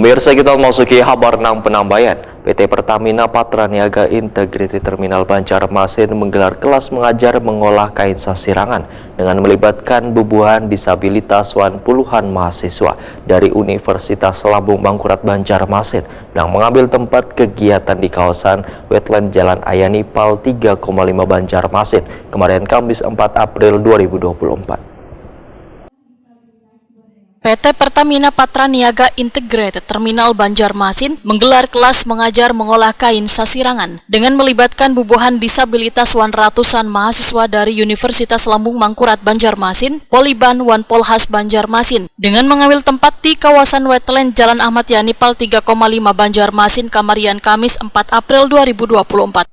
Pemirsa, kita memasuki kabar 6 penambahan. PT Pertamina Patraniaga Integrated Terminal Banjarmasin menggelar kelas mengajar mengolah kain sasirangan dengan melibatkan bubuhan disabilitas puluhan mahasiswa dari Universitas Lambung Mangkurat Banjarmasin yang mengambil tempat kegiatan di kawasan wetland Jalan Ayani Pal 3,5 Banjarmasin kemarin Kamis 4 April 2024. PT Pertamina Patraniaga Integrated Terminal Banjarmasin menggelar kelas mengajar mengolah kain sasirangan dengan melibatkan bubuhan disabilitas ratusan mahasiswa dari Universitas Lambung Mangkurat Banjarmasin, Poliban Polhas Banjarmasin dengan mengambil tempat di kawasan wetland Jalan Ahmad Yani Pal 3,5 Banjarmasin Kamarian Kamis 4 April 2024.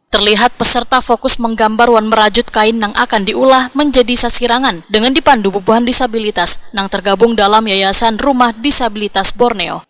Terlihat peserta fokus menggambar merajut kain yang akan diolah menjadi sasirangan dengan dipandu bubuhan disabilitas yang tergabung dalam Yayasan Rumah Disabilitas Borneo.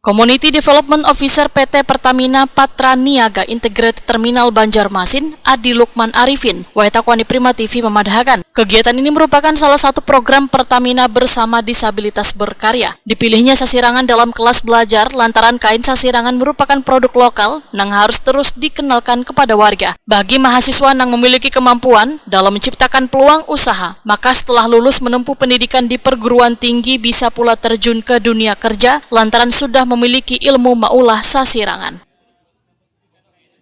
Community Development Officer PT Pertamina Patraniaga Integrated Terminal Banjarmasin, Adi Lukman Arifin, Wahetakwani Prima TV memadahkan, kegiatan ini merupakan salah satu program Pertamina bersama disabilitas berkarya. Dipilihnya sasirangan dalam kelas belajar lantaran kain sasirangan merupakan produk lokal yang harus terus dikenalkan kepada warga. Bagi mahasiswa yang memiliki kemampuan dalam menciptakan peluang usaha, maka setelah lulus menempuh pendidikan di perguruan tinggi bisa pula terjun ke dunia kerja lantaran sudah memiliki ilmu maulah sasirangan.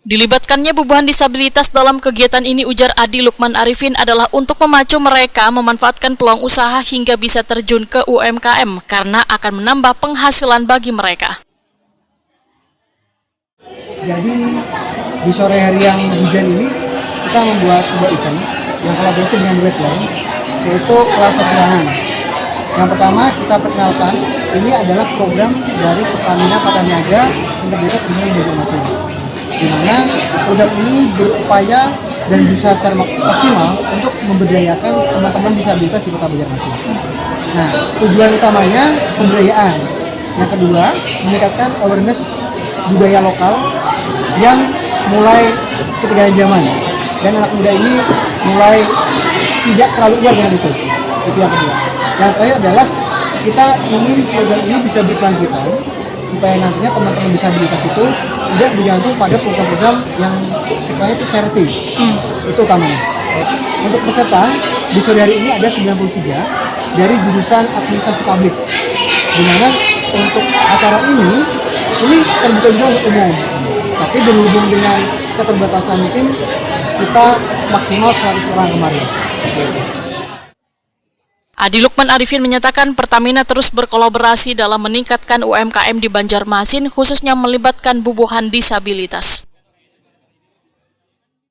Dilibatkannya bubuhan disabilitas dalam kegiatan ini, ujar Adi Lukman Arifin, adalah untuk memacu mereka memanfaatkan peluang usaha hingga bisa terjun ke UMKM karena akan menambah penghasilan bagi mereka. Jadi di sore hari yang hujan ini kita membuat sebuah event yang kolaborasi dengan Wetland, yaitu kelas sasirangan. Yang pertama kita perkenalkan, ini adalah program dari Pertamina Patraniaga Integrated Terminal Banjarmasin, di mana program ini berupaya dan bisa secara maksimal untuk memberdayakan teman-teman disabilitas di Kota Banjarmasin. Nah, tujuan utamanya pemberdayaan. Yang kedua, meningkatkan awareness budaya lokal yang mulai ketinggalan zaman, dan anak muda ini mulai tidak terlalu aware dengan itu. Itu yang kedua. Yang terakhir adalah kita ingin program ini bisa berkelanjutan supaya nantinya teman-teman disabilitas itu tidak bergantung pada program-program yang sekalian itu charity. Itu utamanya. Untuk peserta di sore hari ini ada 93 dari jurusan administrasi publik, di mana untuk acara ini terbuka juga untuk umum, tapi berhubung dengan keterbatasan tim kita maksimal 100 orang kemarin. Adi Lukman Arifin menyatakan Pertamina terus berkolaborasi dalam meningkatkan UMKM di Banjarmasin, khususnya melibatkan bubuhan disabilitas.